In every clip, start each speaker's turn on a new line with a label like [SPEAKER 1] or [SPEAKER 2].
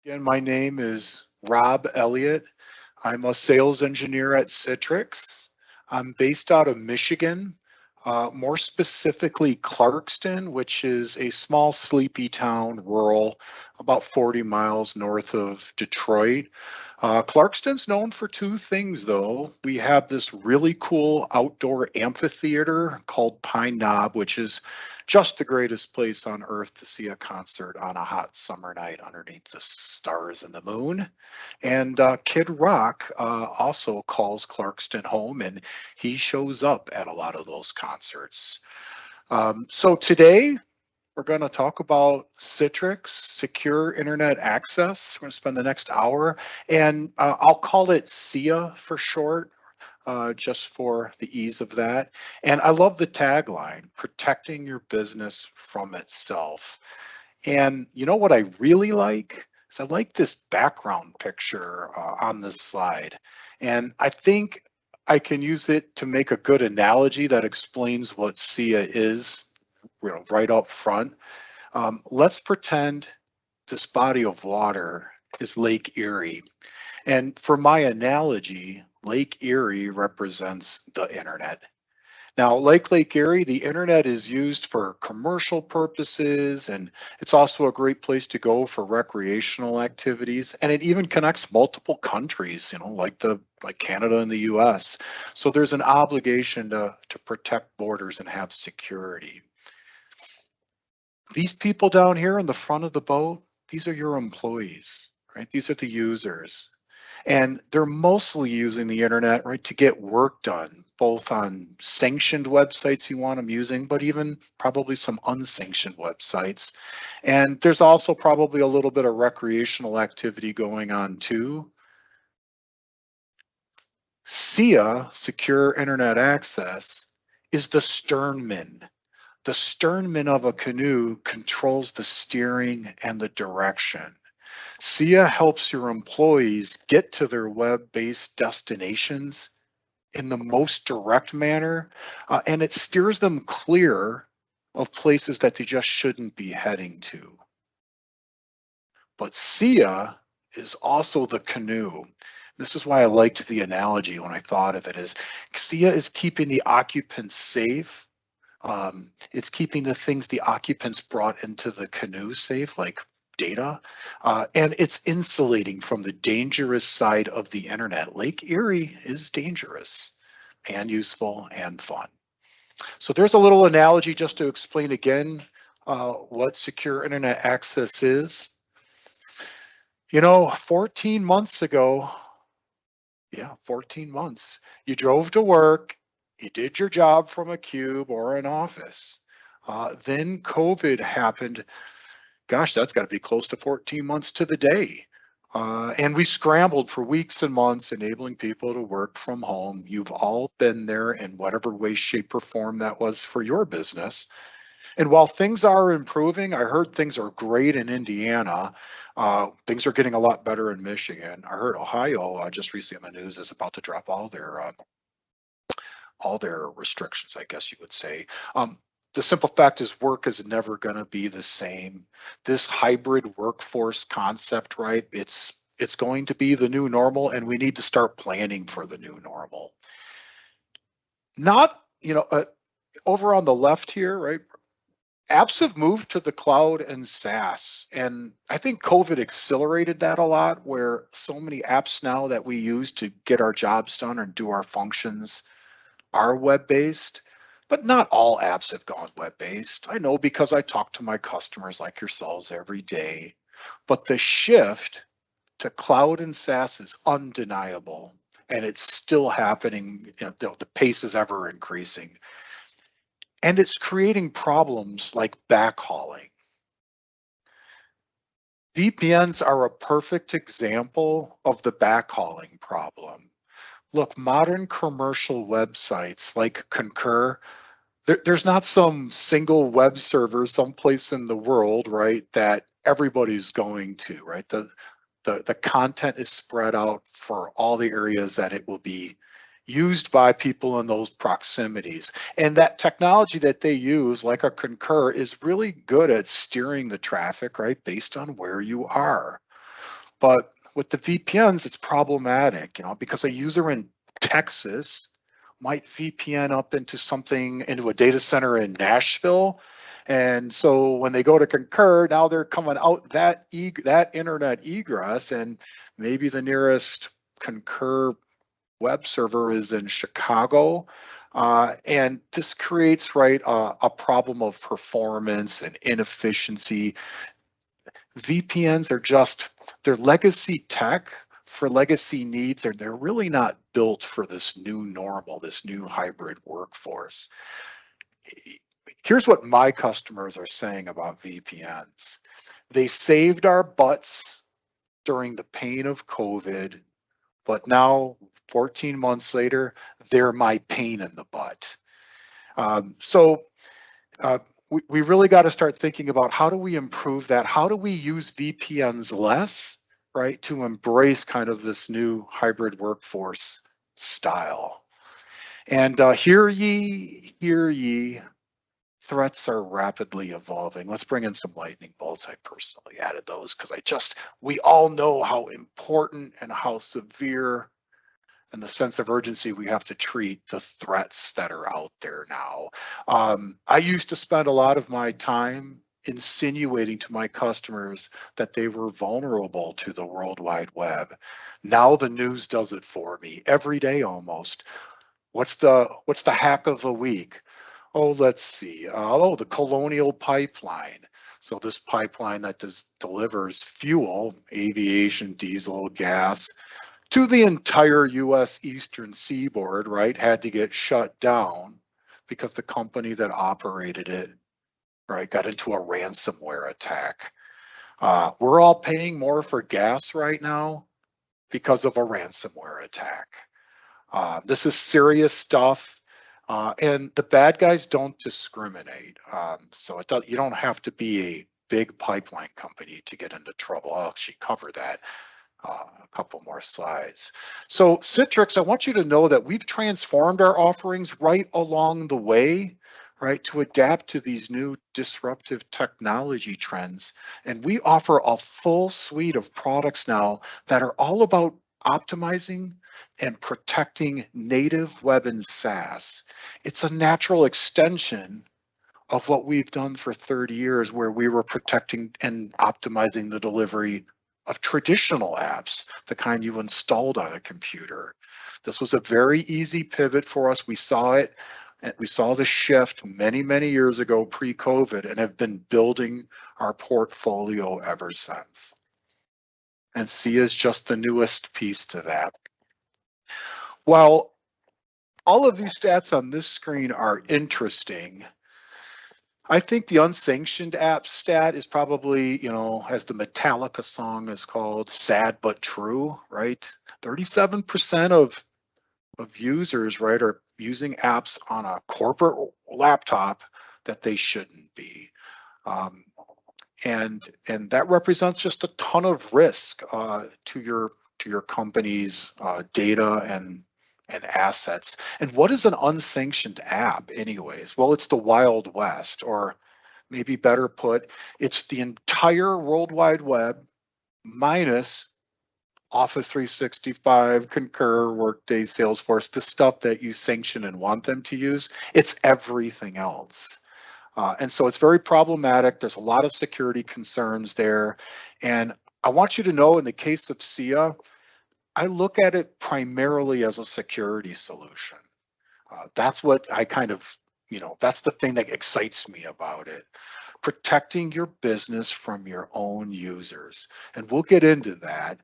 [SPEAKER 1] Again, my name is Rob Elliott. I'm a sales engineer at Citrix. I'm based out of Michigan, more specifically Clarkston, which is a small, sleepy town, rural, about 40 miles north of Detroit. Clarkston's known for two things, though. We have this really cool outdoor amphitheater called Pine Knob, which is just the greatest place on earth to see a concert on a hot summer night underneath the stars and the moon. And Kid Rock also calls Clarkston home, and he shows up at a lot of those concerts. So today we're going to talk about Citrix Secure Internet Access. We're going to spend the next hour, and I'll call it SIA for short, just for the ease of that. And I love the tagline, protecting your business from itself. And you know what I really like? Is I like this background picture on this slide. And I think I can use it to make a good analogy that explains what SIA is, right up front. Let's pretend this body of water is Lake Erie. And for my analogy, Lake Erie represents the internet. Now, like Lake Erie, the internet is used for commercial purposes, and it's also a great place to go for recreational activities. And it even connects multiple countries, like Canada and the US. So there's an obligation to protect borders and have security. These people down here in the front of the boat, these are your employees, right? These are the users. And they're mostly using the internet, right, to get work done, both on sanctioned websites you want them using, but even probably some unsanctioned websites. And there's also probably a little bit of recreational activity going on too. SIA, Secure Internet Access, is the sternman. The sternman of a canoe controls the steering and the direction. SIA helps your employees get to their web-based destinations in the most direct manner, and it steers them clear of places that they just shouldn't be heading to. But SIA is also the canoe. This is why I liked the analogy when I thought of it, is SIA is keeping the occupants safe. It's keeping the things the occupants brought into the canoe safe, like data, and it's insulating from the dangerous side of the internet. Lake Erie is dangerous and useful and fun. So there's a little analogy just to explain again what secure internet access is. 14 months ago, 14 months, you drove to work, you did your job from a cube or an office. Then COVID happened. Gosh, that's got to be close to 14 months to the day. And we scrambled for weeks and months, enabling people to work from home. You've all been there in whatever way, shape, or form that was for your business. And while things are improving, I heard things are great in Indiana. Things are getting a lot better in Michigan. I heard Ohio just recently in the news is about to drop all their restrictions, I guess you would say. The simple fact is work is never going to be the same. This hybrid workforce concept, right? It's going to be the new normal, and we need to start planning for the new normal. Not, over on the left here, right? Apps have moved to the cloud and SaaS, and I think COVID accelerated that a lot, where so many apps now that we use to get our jobs done or do our functions are web-based. But not all apps have gone web-based. I know because I talk to my customers like yourselves every day. But the shift to cloud and SaaS is undeniable, and it's still happening. The pace is ever increasing. And it's creating problems like backhauling. VPNs are a perfect example of the backhauling problem. Look, modern commercial websites like Concur, there's not some single web server someplace in the world, right, that everybody's going to, right? The content is spread out for all the areas that it will be used by people in those proximities. And that technology that they use, like a Concur, is really good at steering the traffic, right, based on where you are. But with the VPNs, it's problematic, because a user in Texas might VPN up into a data center in Nashville. And so when they go to Concur, now they're coming out that internet egress, and maybe the nearest Concur web server is in Chicago. And this creates, right, a problem of performance and inefficiency. VPNs they're legacy tech for legacy needs, or they're really not built for this new normal, this new hybrid workforce. Here's what my customers are saying about VPNs. They saved our butts during the pain of COVID, but now 14 months later, they're my pain in the butt. We really got to start thinking about how do we improve that? How do we use VPNs less, right, to embrace kind of this new hybrid workforce style? And hear ye, threats are rapidly evolving. Let's bring in some lightning bolts. I personally added those because we all know how important and how severe and the sense of urgency we have to treat the threats that are out there now. I used to spend a lot of my time insinuating to my customers that they were vulnerable to the World Wide Web. Now the news does it for me every day almost. What's the hack of the week? Oh, let's see. The Colonial Pipeline. So this pipeline that delivers fuel, aviation, diesel, gas, to the entire US Eastern Seaboard, right, had to get shut down because the company that operated it, right, got into a ransomware attack. We're all paying more for gas right now because of a ransomware attack. This is serious stuff, and the bad guys don't discriminate. So you don't have to be a big pipeline company to get into trouble. I'll actually cover that. A couple more slides. So Citrix, I want you to know that we've transformed our offerings right along the way, right, to adapt to these new disruptive technology trends. And we offer a full suite of products now that are all about optimizing and protecting native web and SaaS. It's a natural extension of what we've done for 30 years, where we were protecting and optimizing the delivery of traditional apps, the kind you installed on a computer. This was a very easy pivot for us. We saw it, and we saw the shift many, many years ago pre-COVID, and have been building our portfolio ever since. And SIA is just the newest piece to that. While all of these stats on this screen are interesting, I think the unsanctioned app stat is probably, as the Metallica song is called, sad but true, right? 37% of users, right, are using apps on a corporate laptop that they shouldn't be. And that represents just a ton of risk to your company's data and assets. And what is an unsanctioned app anyways? Well, it's the Wild West, or maybe better put, it's the entire World Wide Web minus Office 365, Concur, Workday, Salesforce, the stuff that you sanction and want them to use. It's everything else. And so it's very problematic. There's a lot of security concerns there. And I want you to know, in the case of SIA, I look at it primarily as a security solution. That's what I kind of, that's the thing that excites me about it. Protecting your business from your own users. And we'll get into that.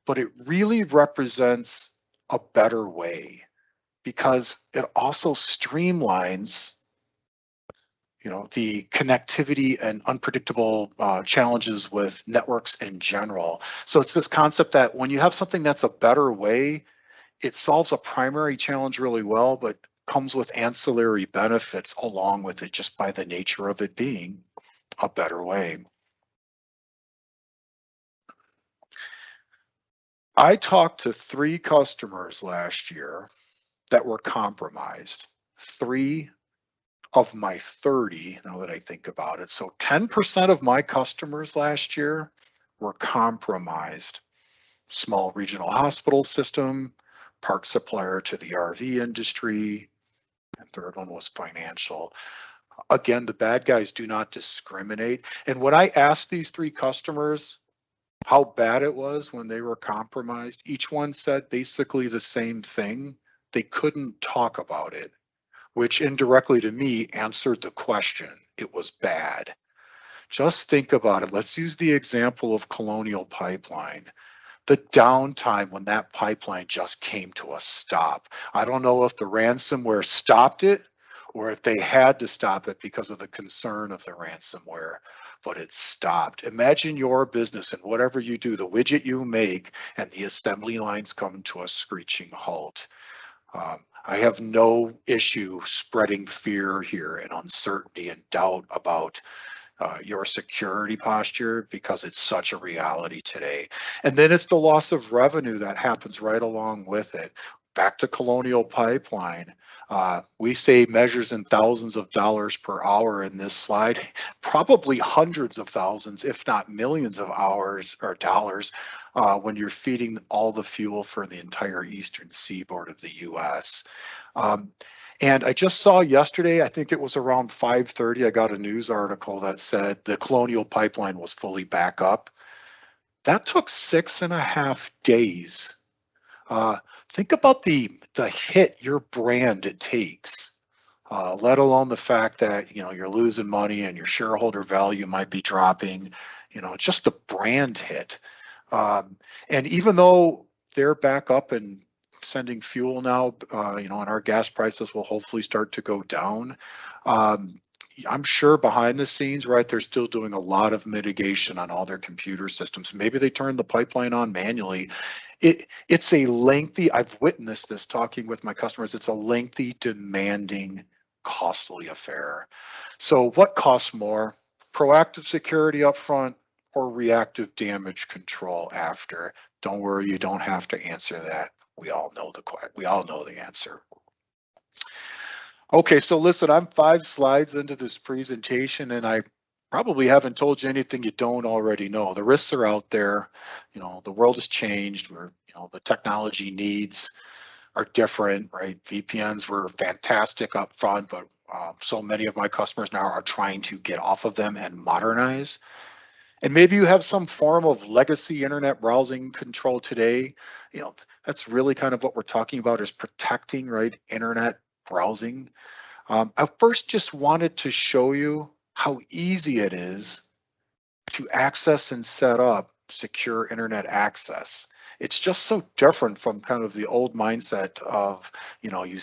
[SPEAKER 1] But it really represents a better way, because it also streamlines the connectivity and unpredictable challenges with networks in general. So it's this concept that when you have something that's a better way, it solves a primary challenge really well, but comes with ancillary benefits along with it, just by the nature of it being a better way. I talked to 3 customers last year that were compromised. 3 of my 30, now that I think about it. So 10% of my customers last year were compromised. Small regional hospital system, park supplier to the RV industry, and third one was financial. Again, the bad guys do not discriminate. And when I asked these three customers how bad it was when they were compromised, each one said basically the same thing. They couldn't talk about it, which indirectly to me answered the question. It was bad. Just think about it. Let's use the example of Colonial Pipeline. The downtime when that pipeline just came to a stop. I don't know if the ransomware stopped it or if they had to stop it because of the concern of the ransomware, but it stopped. Imagine your business and whatever you do, the widget you make, and the assembly lines come to a screeching halt. I have no issue spreading fear here and uncertainty and doubt about your security posture because it's such a reality today. And then it's the loss of revenue that happens right along with it. Back to Colonial Pipeline, we say measures in thousands of dollars per hour in this slide, probably hundreds of thousands, if not millions of hours or dollars when you're feeding all the fuel for the entire eastern seaboard of the US. And I just saw yesterday, I think it was around 5:30, I got a news article that said the Colonial Pipeline was fully back up. That took 6.5 days. Think about the hit your brand takes, let alone the fact that you're losing money and your shareholder value might be dropping. Just the brand hit. And even though they're back up and sending fuel now, and our gas prices will hopefully start to go down. I'm sure behind the scenes, right, they're still doing a lot of mitigation on all their computer systems. Maybe they turn the pipeline on manually. It's a lengthy, I've witnessed this talking with my customers, it's a lengthy, demanding, costly affair. So what costs more? Proactive security up front or reactive damage control after? Don't worry, you don't have to answer that. We all know the answer. Okay, so listen, I'm 5 slides into this presentation and I probably haven't told you anything you don't already know. The risks are out there. The world has changed. The technology needs are different, right? VPNs were fantastic up front, but so many of my customers now are trying to get off of them and modernize. And maybe you have some form of legacy internet browsing control today. That's really kind of what we're talking about is protecting, right, internet browsing. I first just wanted to show you how easy it is to access and set up secure internet access. It's just so different from kind of the old mindset of, you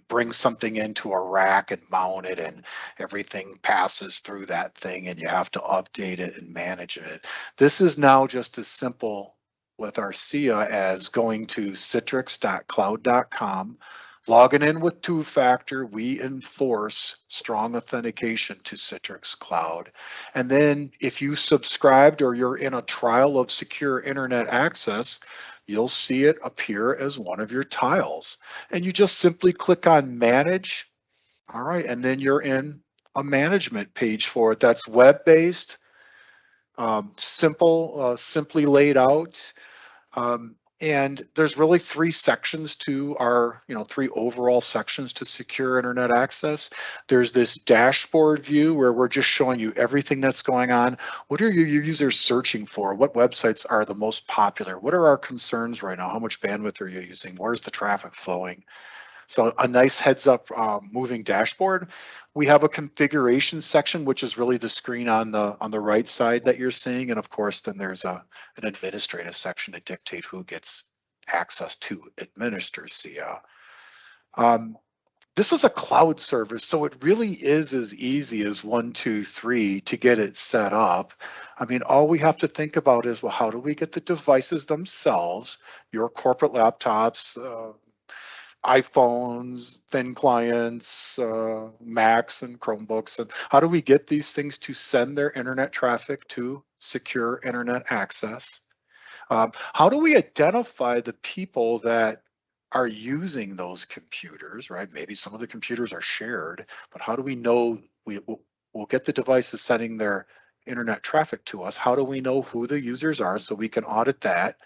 [SPEAKER 1] bring something into a rack and mount it and everything passes through that thing and you have to update it and manage it. This is now just as simple with our SIA as going to citrix.cloud.com, logging in with two-factor. We enforce strong authentication to Citrix Cloud. And then if you subscribed or you're in a trial of secure internet access, you'll see it appear as one of your tiles. And you just simply click on Manage. All right, and then you're in a management page for it. That's web-based, simply laid out. And there's really 3 sections to our, 3 overall sections to secure internet access. There's this dashboard view where we're just showing you everything that's going on. What are your users searching for? What websites are the most popular? What are our concerns right now? How much bandwidth are you using? Where's the traffic flowing? So a nice heads up moving dashboard. We have a configuration section, which is really the screen on the right side that you're seeing. And of course, then there's an administrative section to dictate who gets access to administer SIA. This is a cloud service, so it really is as easy as 1, 2, 3 to get it set up. I mean, all we have to think about is, well, how do we get the devices themselves, your corporate laptops, iPhones, thin clients, Macs and Chromebooks, and how do we get these things to send their internet traffic to secure internet access? How do we identify the people that are using those computers, right? Maybe some of the computers are shared, but how do we know we'll get the devices sending their internet traffic to us? How do we know who the users are so we can audit that?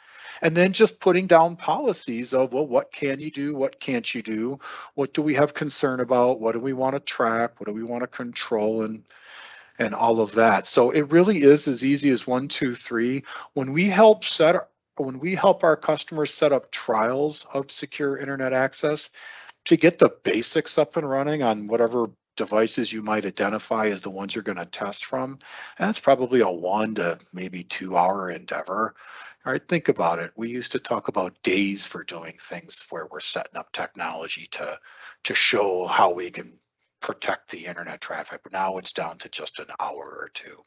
[SPEAKER 1] And then just putting down policies of, well, what can you do? What can't you do? What do we have concern about? What do we want to track? What do we want to control? And all of that. So it really is as easy as 1, 2, 3. When we help our customers set up trials of secure internet access to get the basics up and running on whatever devices you might identify as the ones you're going to test from, that's probably a 1 to maybe 2 hour endeavor. All right, think about it. We used to talk about days for doing things where we're setting up technology to show how we can protect the internet traffic. Now it's down to just an hour or 2.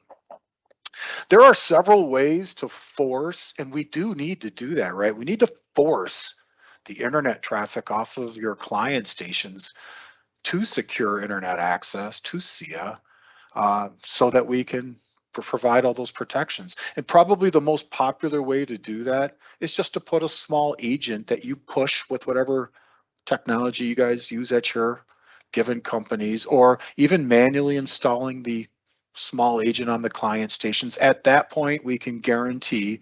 [SPEAKER 1] There are several ways to force, and we do need to do that, right? We need to force the internet traffic off of your client stations to secure internet access to SIA so that we can provide all those protections. And probably the most popular way to do that is just to put a small agent that you push with whatever technology you guys use at your given companies, or even manually installing the small agent on the client stations. At that point, we can guarantee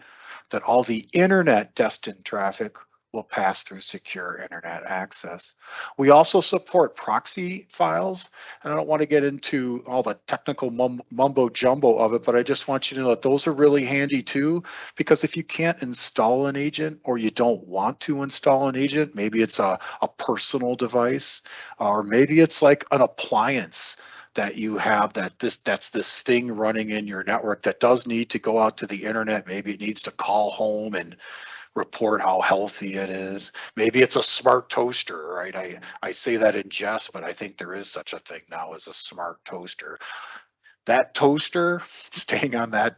[SPEAKER 1] that all the internet destined traffic will pass through secure internet access. We also support proxy files, and I don't want to get into all the technical mumbo jumbo of it, but I just want you to know that those are really handy too, because if you can't install an agent, or you don't want to install an agent, maybe it's a personal device, or maybe it's like an appliance that you have that's this thing running in your network that does need to go out to the internet. Maybe it needs to call home and report how healthy it is. Maybe it's a smart toaster, right? I say that in jest, but I think there is such a thing now as a smart toaster. That toaster, staying on that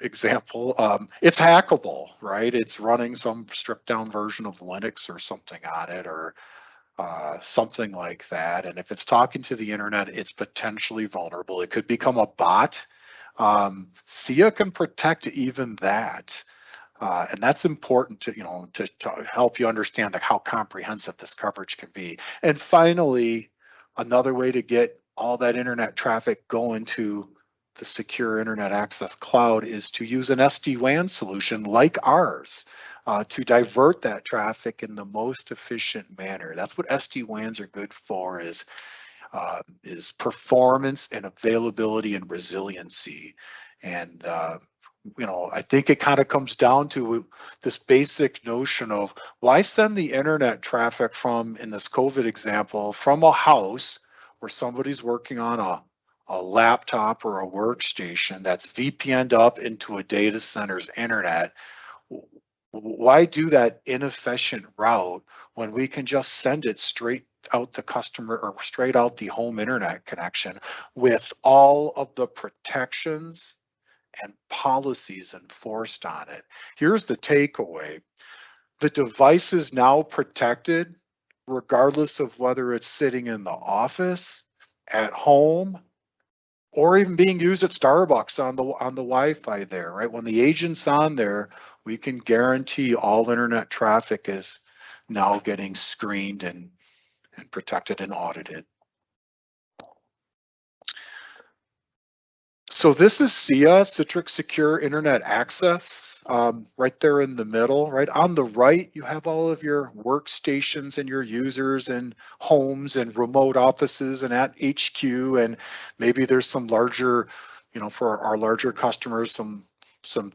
[SPEAKER 1] example, it's hackable, right? It's running some stripped down version of Linux or something on it, or something like that. And if it's talking to the internet, it's potentially vulnerable. It could become a bot. SIA can protect even that. And that's important to help you understand how comprehensive this coverage can be. And finally, another way to get all that internet traffic going to the secure internet access cloud is to use an SD-WAN solution like ours to divert that traffic in the most efficient manner. That's what SD-WANs are good for, is performance and availability and resiliency. And I think it kind of comes down to this basic notion of, why send the internet traffic from, in this COVID example, from a house where somebody's working on a laptop or a workstation that's VPN'd up into a data center's internet? Why do that inefficient route when we can just send it straight out the customer, or straight out the home internet connection, with all of the protections and policies enforced on it? Here's the takeaway. The device is now protected regardless of whether it's sitting in the office, at home, or even being used at Starbucks on the Wi-Fi there, right? When the agent's on there, we can guarantee all internet traffic is now getting screened and protected and audited. So this is SIA, Citrix Secure Internet Access, right there in the middle, right? On the right, you have all of your workstations and your users and homes and remote offices and at HQ, and maybe there's some larger, for our larger customers, some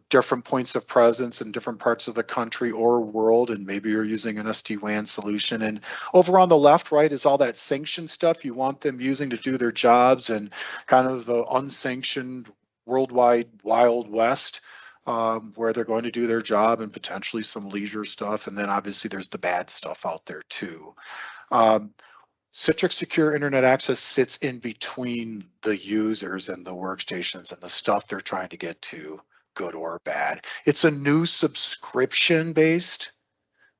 [SPEAKER 1] different points of presence in different parts of the country or world, and maybe you're using an SD-WAN solution. And over on the left, right, is all that sanctioned stuff you want them using to do their jobs, and kind of the unsanctioned worldwide Wild West, where they're going to do their job, and potentially some leisure stuff. And then obviously there's the bad stuff out there too. Citrix Secure Internet Access sits in between the users and the workstations and the stuff they're trying to get to, good or bad. It's a new subscription-based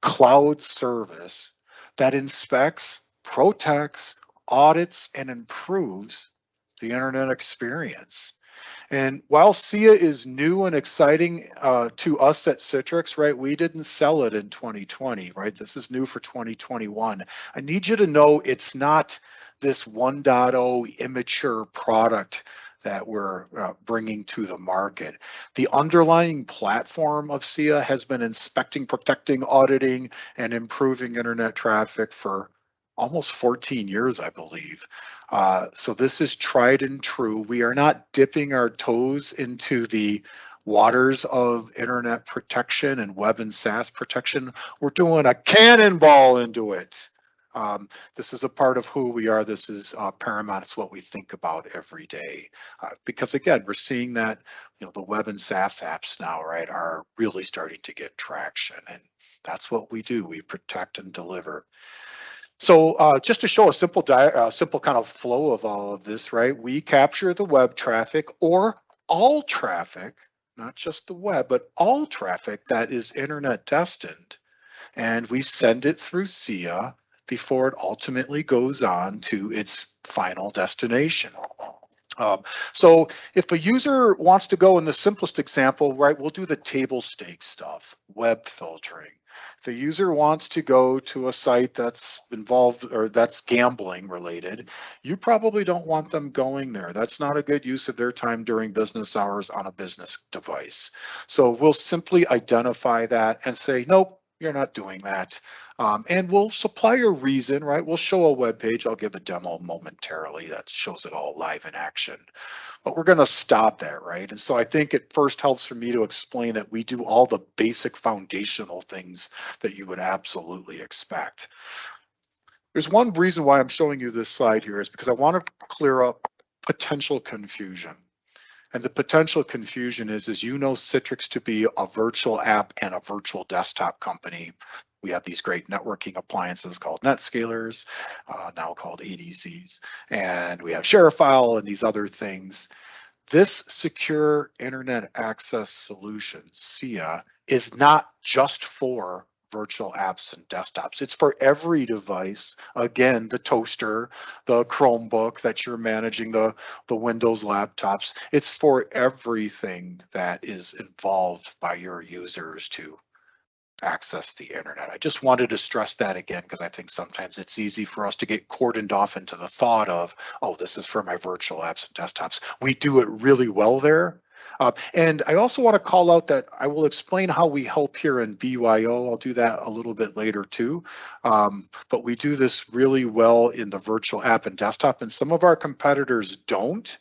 [SPEAKER 1] cloud service that inspects, protects, audits, and improves the internet experience. And while SIA is new and exciting to us at Citrix, right, we didn't sell it in 2020, right? This is new for 2021. I need you to know it's not this 1.0 immature product that we're bringing to the market. The underlying platform of SIA has been inspecting, protecting, auditing, and improving internet traffic for almost 14 years, I believe. So this is tried and true. We are not dipping our toes into the waters of internet protection and web and SaaS protection. We're doing a cannonball into it. This is a part of who we are. This is paramount. It's what we think about every day. Because again, we're seeing that, you know, the web and SaaS apps now, right, are really starting to get traction. And that's what we do. We protect and deliver. So just to show a simple kind of flow of all of this, right, we capture the web traffic or all traffic, not just the web, but all traffic that is internet destined. And we send it through SIA before it ultimately goes on to its final destination. So if a user wants to go in the simplest example, right, we'll do the table stake stuff, web filtering. If a user wants to go to a site that's involved or that's gambling related, you probably don't want them going there. That's not a good use of their time during business hours on a business device. So we'll simply identify that and say, nope, you're not doing that. And we'll supply a reason, right? We'll show a web page. I'll give a demo momentarily that shows it all live in action. But we're going to stop there, right? And so I think it first helps for me to explain that we do all the basic foundational things that you would absolutely expect. There's one reason why I'm showing you this slide here is because I want to clear up potential confusion. And the potential confusion is you know Citrix to be a virtual app and a virtual desktop company. We have these great networking appliances called NetScalers, now called ADCs, and we have ShareFile and these other things. This secure internet access solution, SIA, is not just for virtual apps and desktops. It's for every device. Again, the toaster, the Chromebook that you're managing, the Windows laptops. It's for everything that is involved by your users to access the internet. I just wanted to stress that again, because I think sometimes it's easy for us to get cordoned off into the thought of, oh, this is for my virtual apps and desktops. We do it really well there. And I also want to call out that I will explain how we help here in BYO. I'll do that a little bit later too. But we do this really well in the virtual app and desktop, and some of our competitors don't,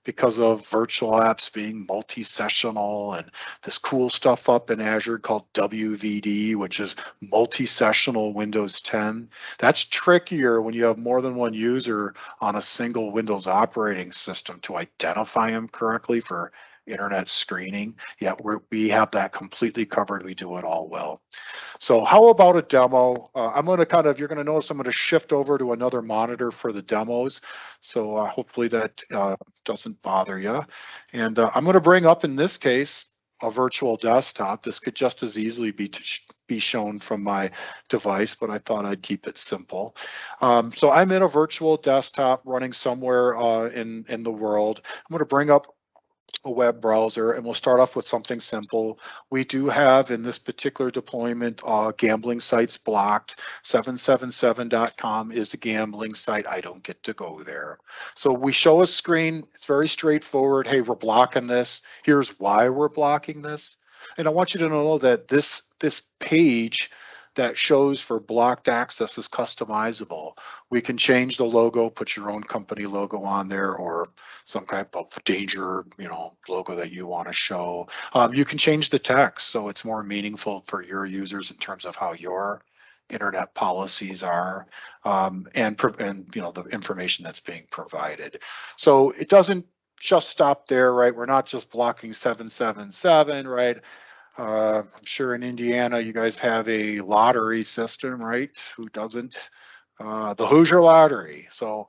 [SPEAKER 1] because of virtual apps being multi-sessional and this cool stuff up in Azure called WVD, which is multi-sessional Windows 10. That's trickier when you have more than one user on a single Windows operating system to identify them correctly for internet screening. Yeah, we have that completely covered. We do it all well. So how about a demo? I'm going to you're going to notice I'm going to shift over to another monitor for the demos. So hopefully that doesn't bother you. And I'm going to bring up, in this case, a virtual desktop. This could just as easily be shown from my device, but I thought I'd keep it simple. So I'm in a virtual desktop running somewhere in the world. I'm going to bring up a web browser, and we'll start off with something simple. We do have, in this particular deployment, gambling sites blocked. 777.com is a gambling site. I don't get to go there. So we show a screen. It's very straightforward. Hey, we're blocking this. Here's why we're blocking this. And I want you to know that this page that shows for blocked access is customizable. We can change the logo, put your own company logo on there, or some type of danger, logo that you want to show. You can change the text so it's more meaningful for your users in terms of how your internet policies are, and the information that's being provided. So it doesn't just stop there, right? We're not just blocking 777, right? I'm sure in Indiana you guys have a lottery system, right? Who doesn't? The Hoosier Lottery. So,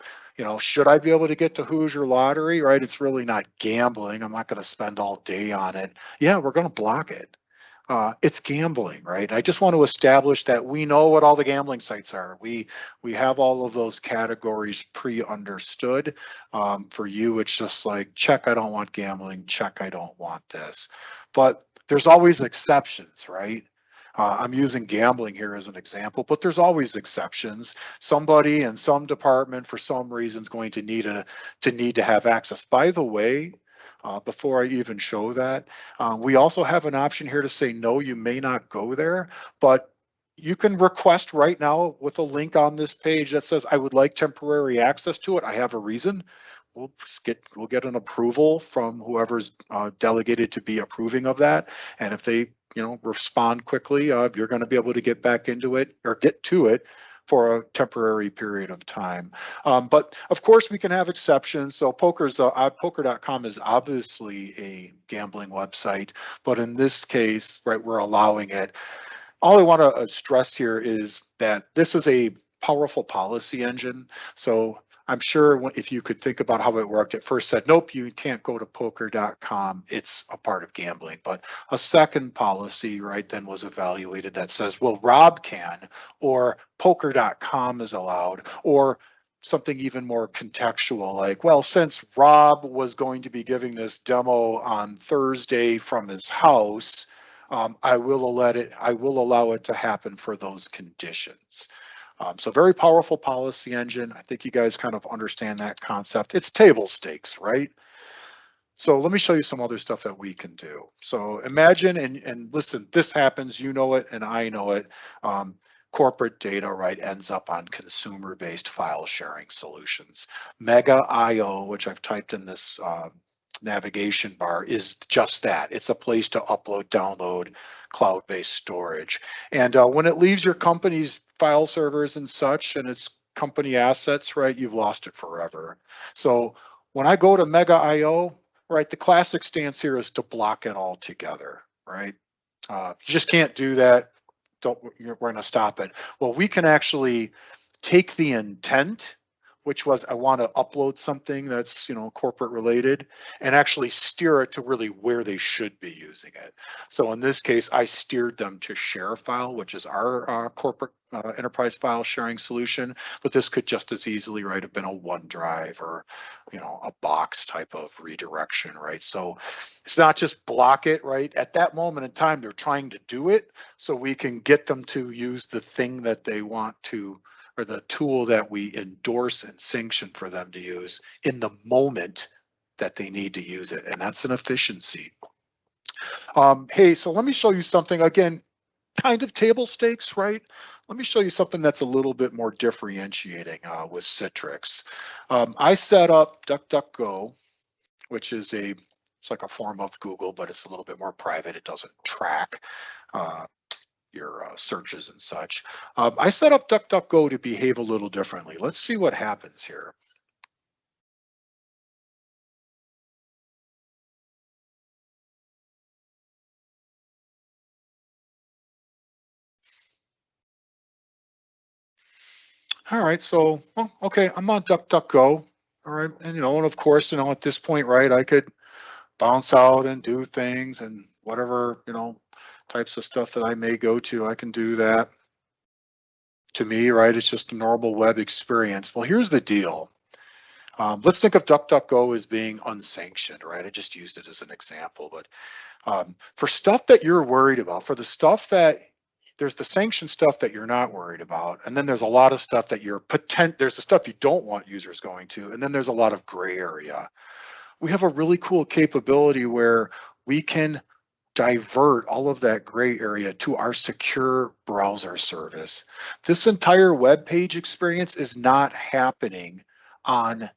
[SPEAKER 1] should I be able to get to Hoosier Lottery, right? It's really not gambling. I'm not going to spend all day on it. Yeah, we're going to block it. It's gambling, right? I just want to establish that we know what all the gambling sites are. We have all of those categories pre-understood. For you, it's just like, check, I don't want gambling. Check, I don't want this. But there's always exceptions, right? I'm using gambling here as an example, but there's always exceptions. Somebody in some department for some reason is going to need to have access. By the way, before I even show that, we also have an option here to say, no, you may not go there, but you can request right now with a link on this page that says, I would like temporary access to it. I have a reason. We'll get an approval from whoever's delegated to be approving of that. And if they respond quickly, you're going to be able to get back into it or get to it for a temporary period of time. But of course, we can have exceptions. So poker.com is obviously a gambling website, but in this case, right, we're allowing it. All I want to stress here is that this is a powerful policy engine. So I'm sure if you could think about how it worked, at first said, nope, you can't go to poker.com. It's a part of gambling. But a second policy, right, then was evaluated that says, well, Rob can, or poker.com is allowed, or something even more contextual, like, well, since Rob was going to be giving this demo on Thursday from his house, I will allow it to happen for those conditions. So very powerful policy engine. I think you guys kind of understand that concept. It's table stakes, right? So let me show you some other stuff that we can do. So imagine, and listen, this happens, you know it, and I know it. Corporate data, right, ends up on consumer-based file sharing solutions. Mega IO, which I've typed in this navigation bar, is just that. It's a place to upload, download cloud-based storage. And when it leaves your company's file servers and such, and it's company assets, right, you've lost it forever. So when I go to Mega IO, right, the classic stance here is to block it all together, right? You just can't do that. We're going to stop it. Well, we can actually take the intent, which was I want to upload something that's corporate related, and actually steer it to really where they should be using it. So in this case, I steered them to ShareFile, which is our corporate enterprise file sharing solution. But this could just as easily, right, have been a OneDrive or a Box type of redirection, right? So it's not just block it, right? At that moment in time, they're trying to do it, so we can get them to use the thing that they want to, or the tool that we endorse and sanction for them to use in the moment that they need to use it. And that's an efficiency. Hey, so let me show you something, again, kind of table stakes, right? Let me show you something that's a little bit more differentiating with Citrix. I set up DuckDuckGo, which is it's like a form of Google, but it's a little bit more private. It doesn't track your searches and such. I set up DuckDuckGo to behave a little differently. Let's see what happens here. All right, so, well, okay, I'm on DuckDuckGo. All right, and and of course, at this point, right, I could bounce out and do things and whatever, types of stuff that I may go to, I can do that. To me, right, it's just a normal web experience. Well, here's the deal. Let's think of DuckDuckGo as being unsanctioned, right? I just used it as an example, but for stuff that you're worried about, for the stuff that there's the sanctioned stuff that you're not worried about, and then there's a lot of stuff that there's the stuff you don't want users going to, and then there's a lot of gray area. We have a really cool capability where we can divert all of that gray area to our secure browser service. This entire web page experience is not happening on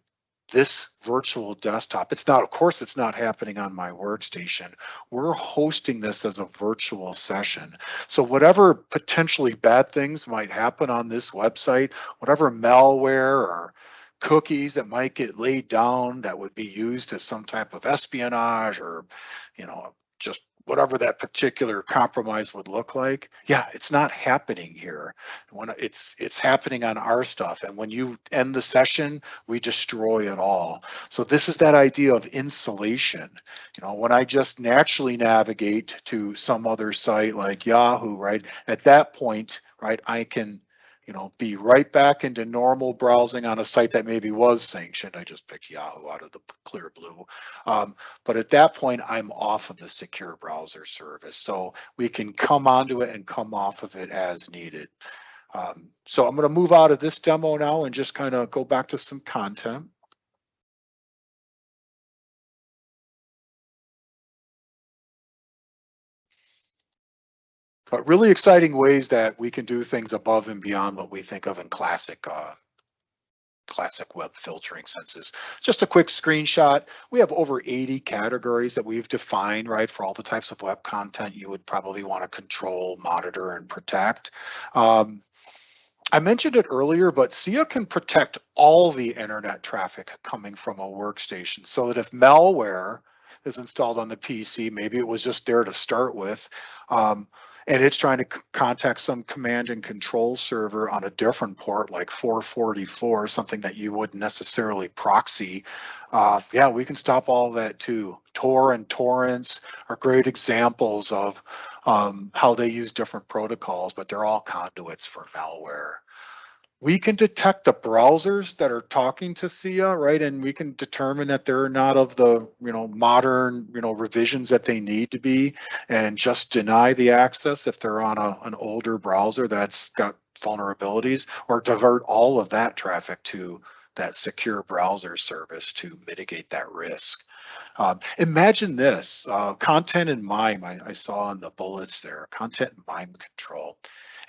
[SPEAKER 1] this virtual desktop. Of course, it's not happening on my workstation. We're hosting this as a virtual session. So whatever potentially bad things might happen on this website, whatever malware or cookies that might get laid down that would be used as some type of espionage or, just whatever that particular compromise would look like. Yeah, it's not happening here. When it's happening on our stuff, and when you end the session, we destroy it all. So this is that idea of insulation. When I just naturally navigate to some other site like Yahoo, right, at that point, right, I can be right back into normal browsing on a site that maybe was sanctioned. I just picked Yahoo out of the clear blue. But at that point, I'm off of the secure browser service. So we can come onto it and come off of it as needed. So I'm going to move out of this demo now and just kind of go back to some content. But really exciting ways that we can do things above and beyond what we think of in classic web filtering senses. Just a quick screenshot. We have over 80 categories that we've defined, right, for all the types of web content you would probably want to control, monitor, and protect. I mentioned it earlier, but SIA can protect all the internet traffic coming from a workstation so that if malware is installed on the PC, maybe it was just there to start with, and it's trying to contact some command and control server on a different port like 444, something that you wouldn't necessarily proxy. Yeah, we can stop all that too. Tor and torrents are great examples of how they use different protocols, but they're all conduits for malware. We can detect the browsers that are talking to SIA, right? And we can determine that they're not of the, modern, revisions that they need to be, and just deny the access if they're on an older browser that's got vulnerabilities, or divert all of that traffic to that secure browser service to mitigate that risk. Imagine this, content and MIME, I saw in the bullets there, content and MIME control.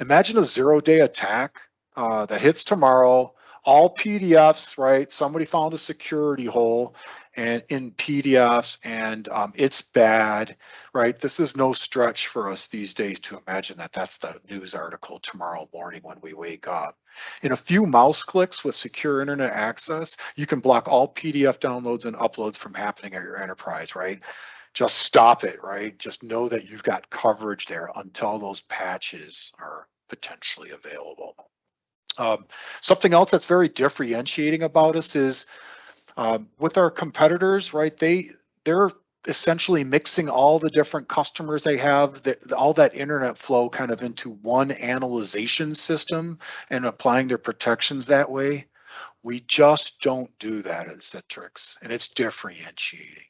[SPEAKER 1] Imagine a zero-day attack that hits tomorrow, all PDFs, right? Somebody found a security hole and in PDFs, and it's bad, right? This is no stretch for us these days to imagine that that's the news article tomorrow morning when we wake up. In a few mouse clicks with secure internet access, you can block all PDF downloads and uploads from happening at your enterprise, right? Just stop it, right? Just know that you've got coverage there until those patches are potentially available. Something else that's very differentiating about us is with our competitors, right? They're essentially mixing all the different customers they have, all that internet flow kind of into one analyzation system and applying their protections that way. We just don't do that at Citrix, and it's differentiating.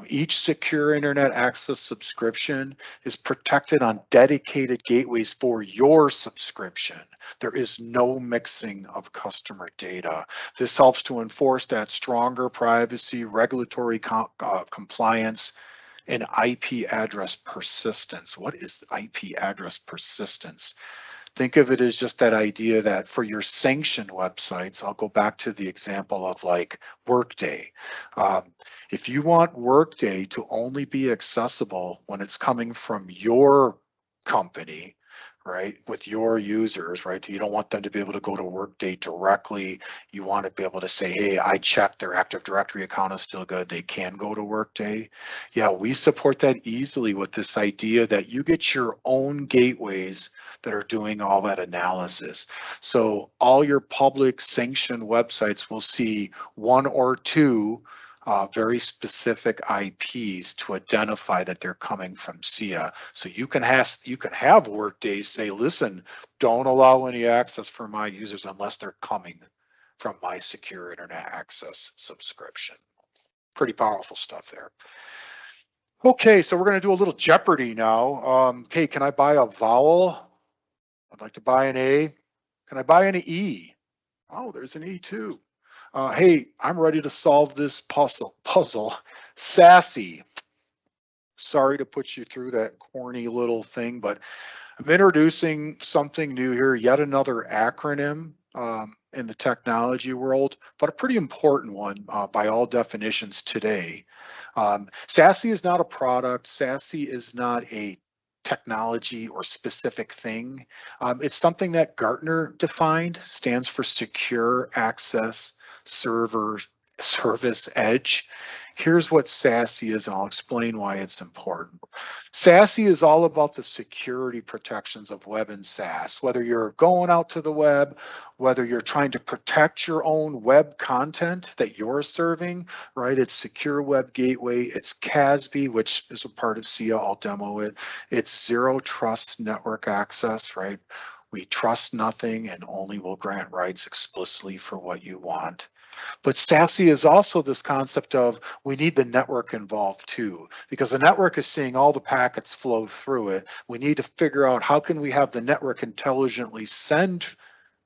[SPEAKER 1] Each secure internet access subscription is protected on dedicated gateways for your subscription. There is no mixing of customer data. This helps to enforce that stronger privacy, regulatory compliance, and IP address persistence. What is IP address persistence? Think of it as just that idea that for your sanctioned websites, I'll go back to the example of like Workday. If you want Workday to only be accessible when it's coming from your company, right, with your users, right? You don't want them to be able to go to Workday directly. You want to be able to say, hey, I checked their Active Directory account is still good. They can go to Workday. Yeah, we support that easily with this idea that you get your own gateways that are doing all that analysis. So all your public sanctioned websites will see one or two very specific IPs to identify that they're coming from SIA. So you can have Workday say, listen, don't allow any access for my users unless they're coming from my secure internet access subscription. Pretty powerful stuff there. Okay, so we're going to do a little Jeopardy now. Okay, can I buy a vowel? I'd like to buy an A. Can I buy an E? Oh, there's an E too. Hey, I'm ready to solve this puzzle. Sassy. Sorry to put you through that corny little thing, but I'm introducing something new here, yet another acronym in the technology world, but a pretty important one by all definitions today. Sassy is not a product. Sassy is not a technology or specific thing. It's something that Gartner defined, stands for Secure Access Service Edge. Here's what Sassy is, and I'll explain why it's important. Sassy is all about the security protections of web and SaaS. Whether you're going out to the web, whether you're trying to protect your own web content that you're serving, right? It's Secure Web Gateway, it's CASB, which is a part of SIA, I'll demo it. It's Zero Trust Network Access, right? We trust nothing and only will grant rights explicitly for what you want. But SASE is also this concept of we need the network involved too, because the network is seeing all the packets flow through it. We need to figure out how can we have the network intelligently send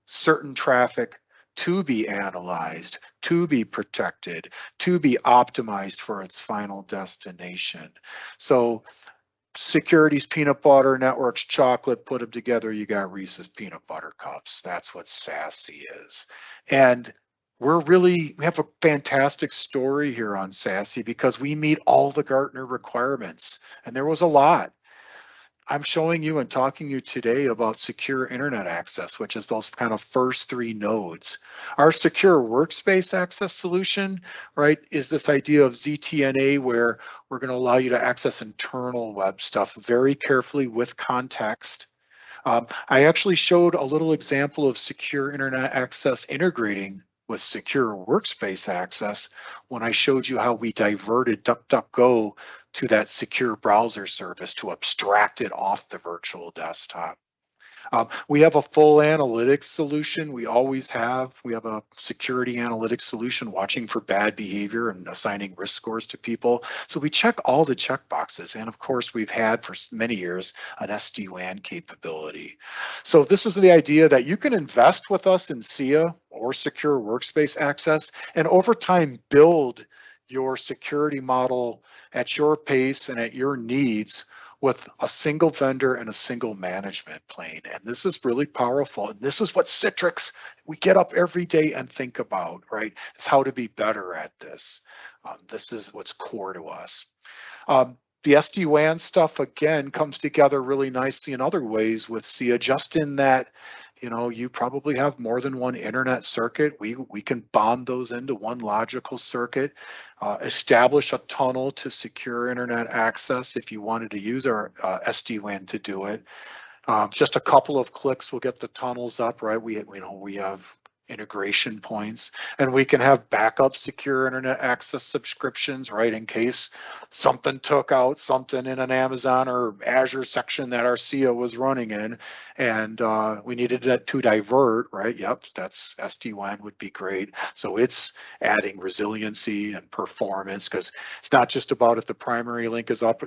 [SPEAKER 1] certain traffic to be analyzed, to be protected, to be optimized for its final destination. So security's peanut butter, networks chocolate, put them together, you got Reese's peanut butter cups. That's what SASE is. And we have a fantastic story here on SASE because we meet all the Gartner requirements, and there was a lot. I'm showing you and talking to you today about secure internet access, which is those kind of first three nodes. Our secure workspace access solution, right, is this idea of ZTNA where we're going to allow you to access internal web stuff very carefully with context. I actually showed a little example of secure internet access integrating with secure workspace access when I showed you how we diverted DuckDuckGo to that secure browser service to abstract it off the virtual desktop. We have a full analytics solution. We always have. We have a security analytics solution watching for bad behavior and assigning risk scores to people. So we check all the check boxes. And of course, we've had for many years an SDWAN capability. So this is the idea that you can invest with us in SIA or secure workspace access and over time build your security model at your pace and at your needs with a single vendor and a single management plane. And this is really powerful. And this is what Citrix, we get up every day and think about, right? Is how to be better at this. This is what's core to us. The SD-WAN stuff, again, comes together really nicely in other ways with SIA, just in that, you know, you probably have more than one internet circuit. We can bond those into one logical circuit, establish a tunnel to secure internet access if you wanted to use our SD-WAN to do it. Just a couple of clicks will get the tunnels up, right? We have integration points, and we can have backup secure internet access subscriptions, right, in case something took out something in an Amazon or Azure section that our SIA was running in, and we needed it to divert, right? Yep, that's SD-WAN would be great. So it's adding resiliency and performance, because it's not just about if the primary link is up,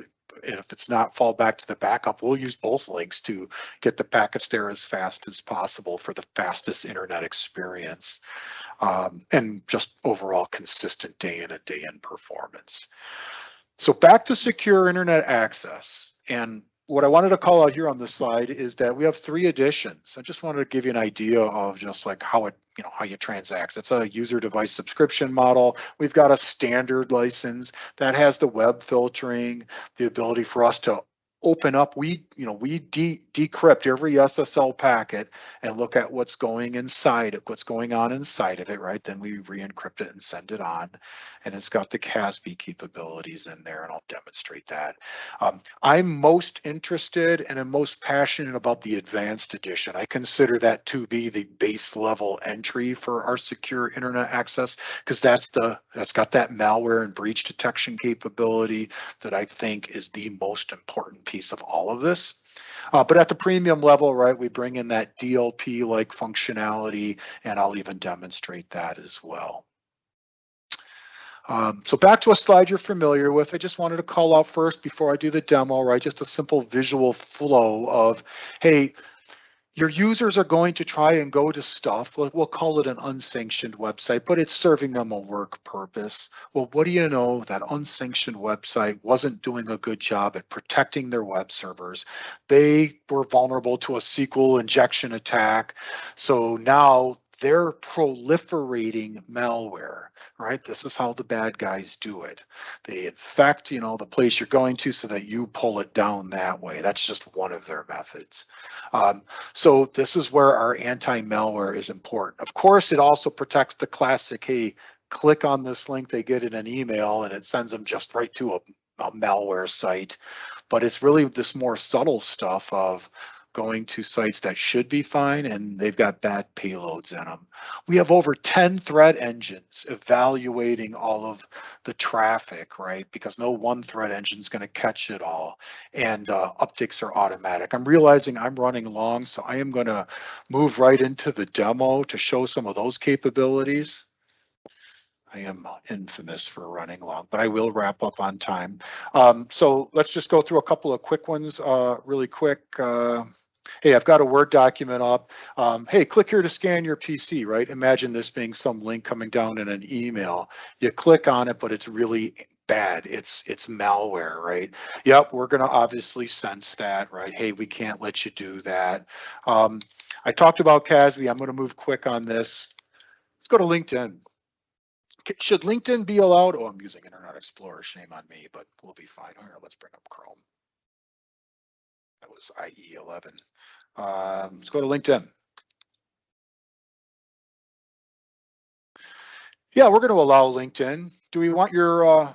[SPEAKER 1] and if it's not, fall back to the backup. We'll use both links to get the packets there as fast as possible for the fastest internet experience, and just overall consistent day in and day in performance. So back to secure internet access. And what I wanted to call out here on this slide is that we have 3 editions. I just wanted to give you an idea of just like how it, how you transact. It's a user device subscription model. We've got a standard license that has the web filtering, the ability for us to open up. We decrypt every SSL packet and look at what's going inside it, what's going on inside of it, right? Then we re-encrypt it and send it on. And it's got the CASB capabilities in there, and I'll demonstrate that. I'm most interested and am most passionate about the advanced edition. I consider that to be the base level entry for our secure internet access, because that's got that malware and breach detection capability that I think is the most important piece of all of this. But at the premium level, right, we bring in that DLP-like functionality, and I'll even demonstrate that as well. So back to a slide you're familiar with. I just wanted to call out first before I do the demo, right, just a simple visual flow of, hey, your users are going to try and go to stuff, we'll call it an unsanctioned website, but it's serving them a work purpose. Well, what do you know? That unsanctioned website wasn't doing a good job at protecting their web servers. They were vulnerable to a SQL injection attack. So now they're proliferating malware, right? This is how the bad guys do it. They infect, the place you're going to so that you pull it down that way. That's just one of their methods. So this is where our anti-malware is important. Of course, it also protects the classic, hey, click on this link, they get in an email and it sends them just right to a malware site. But it's really this more subtle stuff of, going to sites that should be fine, and they've got bad payloads in them. We have over 10 threat engines evaluating all of the traffic, right? Because no one threat engine is going to catch it all, and upticks are automatic. I'm realizing I'm running long, so I am going to move right into the demo to show some of those capabilities. I am infamous for running long, but I will wrap up on time. So let's just go through a couple of quick ones really quick. Hey, I've got a Word document up. Hey, click here to scan your PC, right? Imagine this being some link coming down in an email. You click on it, but it's really bad. It's malware, right? Yep, we're going to obviously sense that, right? Hey, we can't let you do that. I talked about CASB. I'm going to move quick on this. Let's go to LinkedIn. Should LinkedIn be allowed? Oh, I'm using Internet Explorer. Shame on me, but we'll be fine. Here, let's bring up Chrome. That was IE 11. Let's go to LinkedIn. Yeah, we're going to allow LinkedIn. Do you want your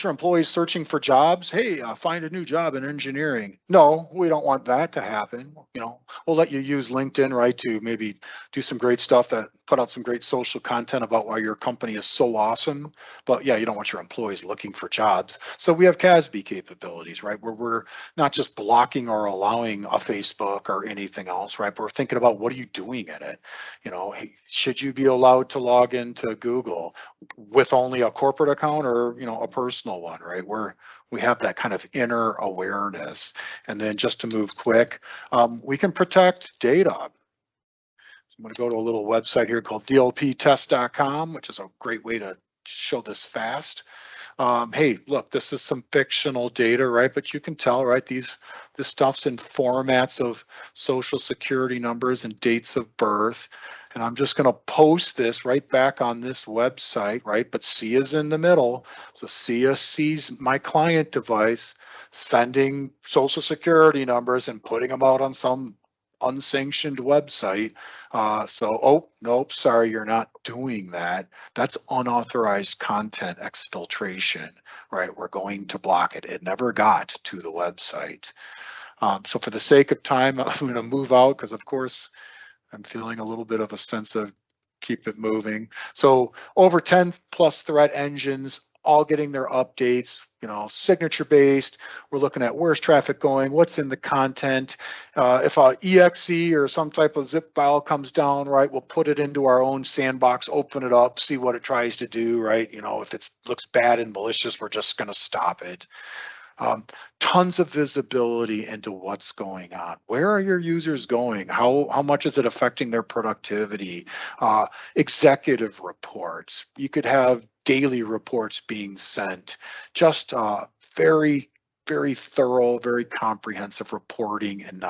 [SPEAKER 1] employees searching for jobs? Hey, find a new job in engineering. No, we don't want that to happen. You know, we'll let you use LinkedIn, right, to maybe do some great stuff, that put out some great social content about why your company is so awesome. But yeah, you don't want your employees looking for jobs. So we have CASB capabilities, right, where we're not just blocking or allowing a Facebook or anything else, right? But we're thinking about, what are you doing in it? You know, hey, should you be allowed to log into Google with only a corporate account, or, you know, a personal one, right? Where we have that kind of inner awareness. And then just to move quick, we can protect data. I'm going to go to a little website here called dlptest.com, which is a great way to show this fast. Hey, look, this is some fictional data, right? But you can tell, right? This stuff's in formats of social security numbers and dates of birth. And I'm just going to post this right back on this website, right? But SIA is in the middle. So SIA sees my client device sending social security numbers and putting them out on some unsanctioned website. Oh, nope, sorry, you're not doing that. That's unauthorized content exfiltration, right? We're going to block it. It never got to the website. So for the sake of time, I'm going to move out, because of course I'm feeling a little bit of a sense of keep it moving. So over 10 plus threat engines, all getting their updates, you know, signature based. We're looking at where's traffic going, what's in the content. If a exe or some type of zip file comes down, right, we'll put it into our own sandbox, open it up, see what it tries to do, right? You know, if it looks bad and malicious, we're just going to stop it. Tons of visibility into what's going on. Where are your users going? How much is it affecting their productivity? Executive reports. You could have daily reports being sent. Just very, very thorough, very comprehensive reporting and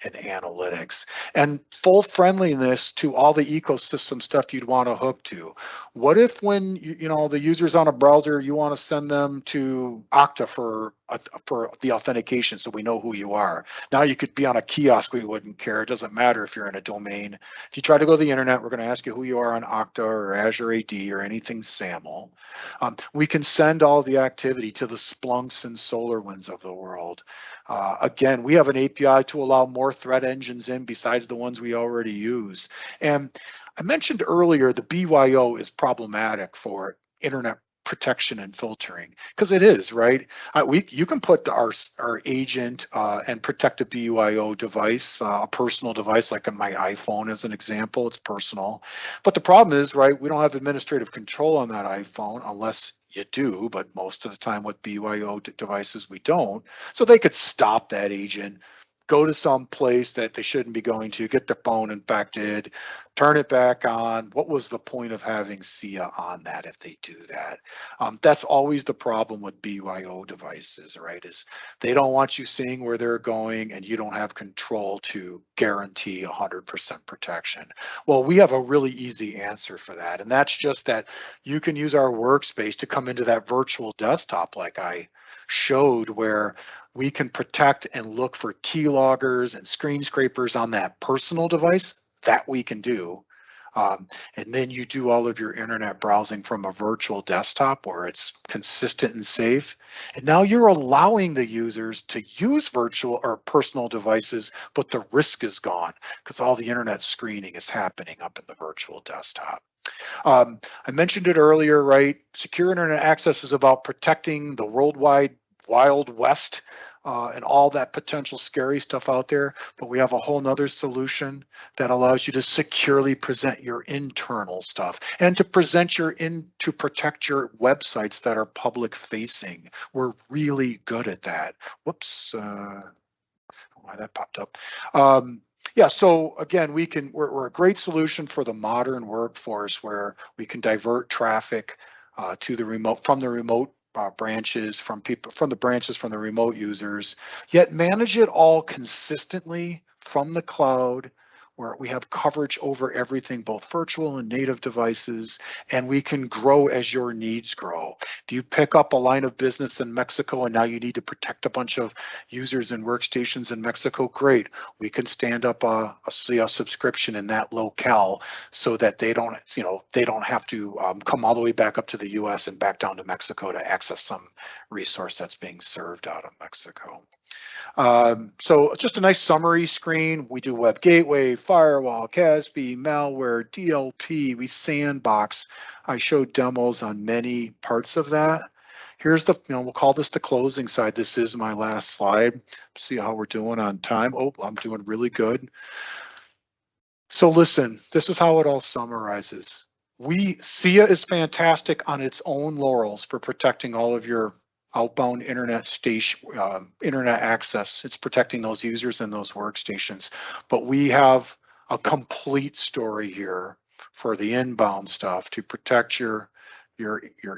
[SPEAKER 1] analytics, and full friendliness to all the ecosystem stuff you'd want to hook to. What if when you know the user's on a browser, you want to send them to Okta for the authentication, so we know who you are? Now you could be on a kiosk, we wouldn't care. It doesn't matter if you're in a domain. If you try to go to the internet, we're going to ask you who you are on Okta or Azure AD or anything SAML. We can send all the activity to the Splunks and SolarWinds of the world. Again, we have an API to allow more threat engines in besides the ones we already use. And I mentioned earlier the BYO is problematic for internet protection and filtering, because it is, right? You can put our agent and protect a BYO device, a personal device like on my iPhone as an example. It's personal, but the problem is, right, we don't have administrative control on that iPhone unless you do, but most of the time with BYO devices we don't. So they could stop that agent, go to some place that they shouldn't be going to, get their phone infected, turn it back on. What was the point of having SIA on that if they do that? That's always the problem with BYO devices, right? Is they don't want you seeing where they're going, and you don't have control to guarantee 100% protection. Well, we have a really easy answer for that, and that's just that you can use our workspace to come into that virtual desktop like I showed, where we can protect and look for keyloggers and screen scrapers on that personal device. That we can do. And then you do all of your internet browsing from a virtual desktop where it's consistent and safe. And now you're allowing the users to use virtual or personal devices, but the risk is gone because all the internet screening is happening up in the virtual desktop. I mentioned it earlier, right? Secure internet access is about protecting the worldwide Wild West and all that potential scary stuff out there. But we have a whole nother solution that allows you to securely present your internal stuff and to to protect your websites that are public facing. We're really good at that. Whoops. Why that popped up. Yeah, so again, we're a great solution for the modern workforce where we can divert traffic to the remote, from the remote branches, from the remote users, yet manage it all consistently from the cloud, where we have coverage over everything, both virtual and native devices, and we can grow as your needs grow. Do you pick up a line of business in Mexico and now you need to protect a bunch of users and workstations in Mexico? Great. We can stand up a SIA subscription in that locale so that they don't have to come all the way back up to the US and back down to Mexico to access some resource that's being served out of Mexico. So just a nice summary screen. We do web gateway, firewall, CASB, malware, DLP, we sandbox. I showed demos on many parts of that. Here's the, we'll call this the closing side. This is my last slide. See how we're doing on time. Oh, I'm doing really good. So listen, this is how it all summarizes. SIA is fantastic on its own laurels for protecting all of your outbound internet access. It's protecting those users and those workstations. But we have a complete story here for the inbound stuff to protect your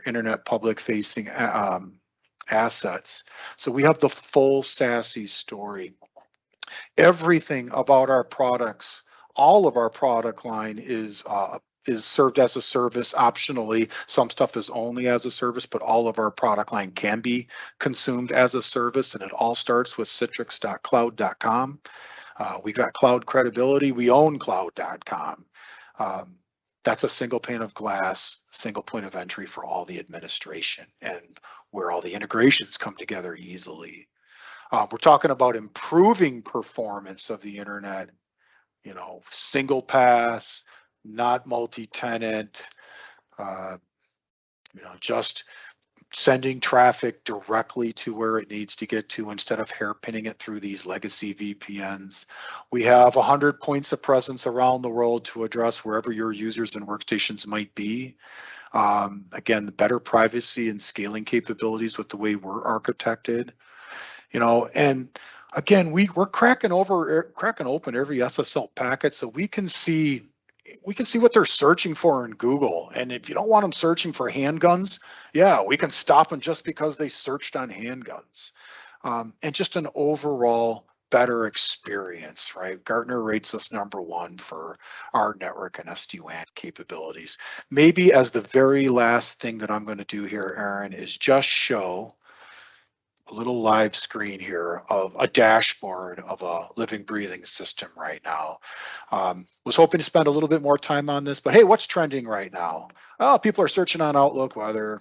[SPEAKER 1] internet public facing assets. So we have the full Sassy story. Everything about our products, all of our product line is served as a service optionally. Some stuff is only as a service, but all of our product line can be consumed as a service, and it all starts with citrix.cloud.com. We got cloud credibility. We own cloud.com. That's a single pane of glass, single point of entry for all the administration and where all the integrations come together easily. We're talking about improving performance of the internet, single pass, not multi-tenant, just sending traffic directly to where it needs to get to instead of hairpinning it through these legacy VPNs. We have 100 points of presence around the world to address wherever your users and workstations might be. Again, the better privacy and scaling capabilities with the way we're architected, and again, we're cracking open every SSL packet so we can see what they're searching for in Google. And if you don't want them searching for handguns, yeah, we can stop them just because they searched on handguns. And just an overall better experience, right? Gartner rates us #1 for our network and SD-WAN capabilities. Maybe as the very last thing that I'm going to do here, Aaron, is just show a little live screen here of a dashboard of a living, breathing system right now. Was hoping to spend a little bit more time on this, but hey, what's trending right now? Oh, people are searching on Outlook whether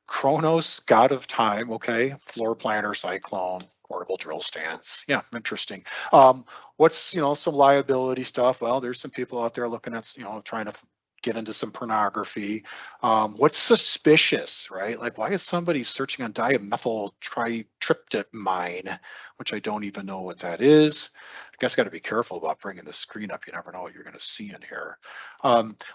[SPEAKER 1] Chronos, God of Time, okay, floor planner, Cyclone, portable drill stands. Yeah, interesting. What's, some liability stuff? Well, there's some people out there looking at, trying to get into some pornography. What's suspicious, right? Like, why is somebody searching on dimethyl tritryptamine, which I don't even know what that is. I guess got to be careful about bringing the screen up. You never know what you're going to see in here.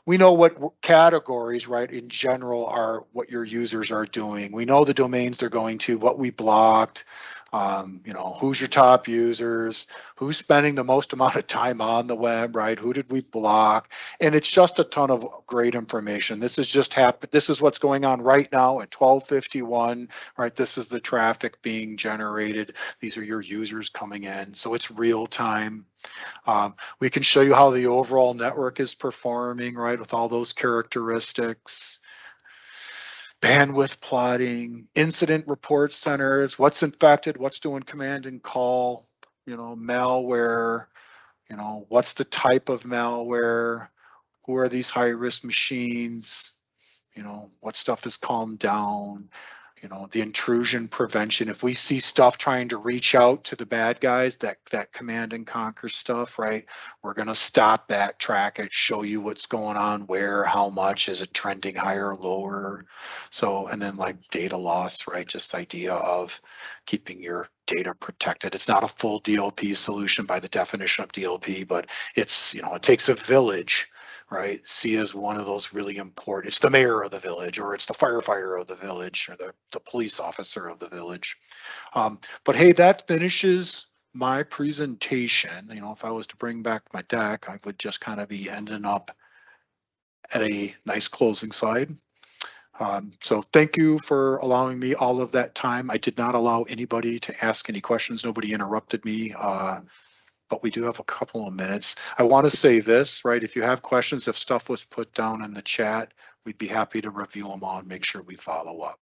[SPEAKER 1] We know what categories, right, in general are what your users are doing. We know the domains they're going to, what we blocked, who's your top users, who's spending the most amount of time on the web, right? Who did we block? And it's just a ton of great information. This is just happened. This is what's going on right now at 12:51, right? This is the traffic being generated. These are your users coming in. So it's real time. We can show you how the overall network is performing, right? With all those characteristics. Bandwidth plotting, incident report centers, what's infected, what's doing command and call, malware, what's the type of malware, who are these high risk machines, you know, what stuff is calmed down, you know, the intrusion prevention. If we see stuff trying to reach out to the bad guys, that command and conquer stuff, right? We're going to stop that, track it, show you what's going on, where, how much, is it trending higher or lower? So, and then like data loss, right? Just the idea of keeping your data protected. It's not a full DLP solution by the definition of DLP, but it's, you know, it takes a village, right? SIA is one of those really important. It's the mayor of the village, or it's the firefighter of the village, or the police officer of the village. But hey, that finishes my presentation. You know, if I was to bring back my deck, I would just kind of be ending up at a nice closing slide. So thank you for allowing me all of that time. I did not allow anybody to ask any questions. Nobody interrupted me. But we do have a couple of minutes. I want to say this, right? If you have questions, if stuff was put down in the chat, we'd be happy to review them all and make sure we follow up.